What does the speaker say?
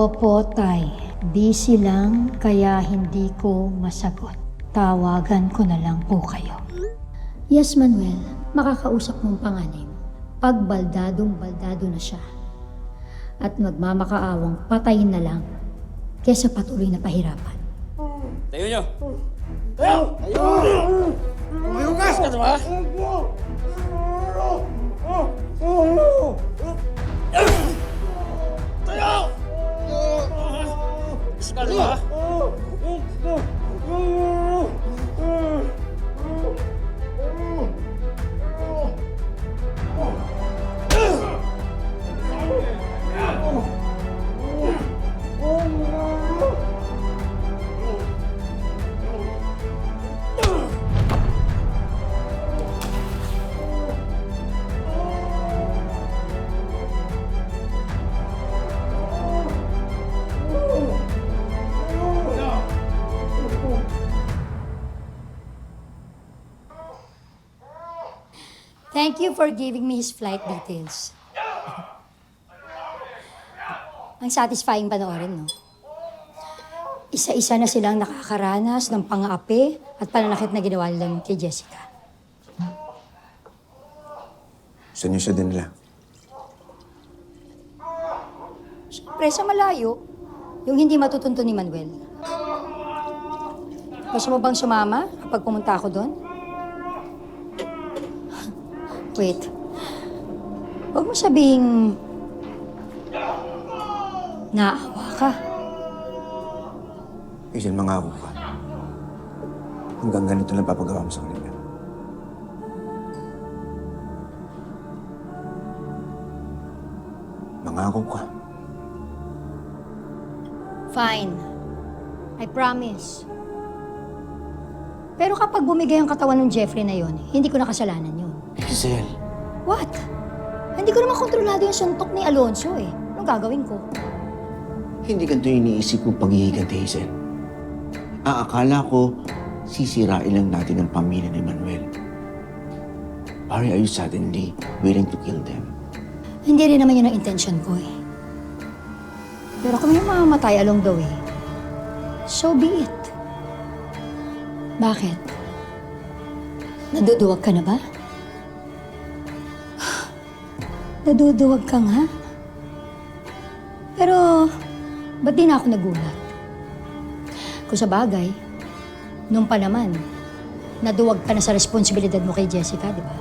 Opo, Tay. Busy lang, kaya hindi ko masagot. Tawagan ko na lang po kayo. Yes, Manuel. Makakausap mong panganay mo. Pag baldadong-baldado na siya. At magmamakaawang patayin na lang kesa patuloy na pahirapan. Tayo nyo! Tayo! Tayo! Umayugas ka ba? Tayo! Iska ba? Thank you for giving me his flight details. Ang satisfying panoorin, no? Isa-isa na silang nakakaranas ng pang-aapi at pananakit na ginawa nila kay Jessica. Saan niyo siya dinala? Siyempre, sa malayo, yung hindi matutunto ni Manuel. Gusto mo bang sumama kapag pumunta ako doon? Wait. Huwag mo sabihing naawa ka. Hazel, mangako ka. Hanggang ganito lang papagawa mo sa kanila. Mangako ka. Fine. I promise. Pero kapag bumigay ang katawan ng Jeffrey na yon, hindi ko na kasalanan yun. Hazel. What? Hindi ko naman kontrolado yung suntok ni Alonso eh. Anong gagawin ko? Hindi ganito yung iniisip kong paghihiganti, Hazel. Akala ko, sisirain lang natin ang pamilya ni Manuel. Why are you suddenly willing to kill them? Hindi rin naman yun ang intention ko eh. Pero kung may mamamatay along the way, so be it. Bakit? Naduduwag ka na ba? Naduduwag ka nga? Pero, ba't di na ako nagulat? Kung sa bagay, nung pa naman, naduwag ka na sa responsibilidad mo kay Jessica, di ba?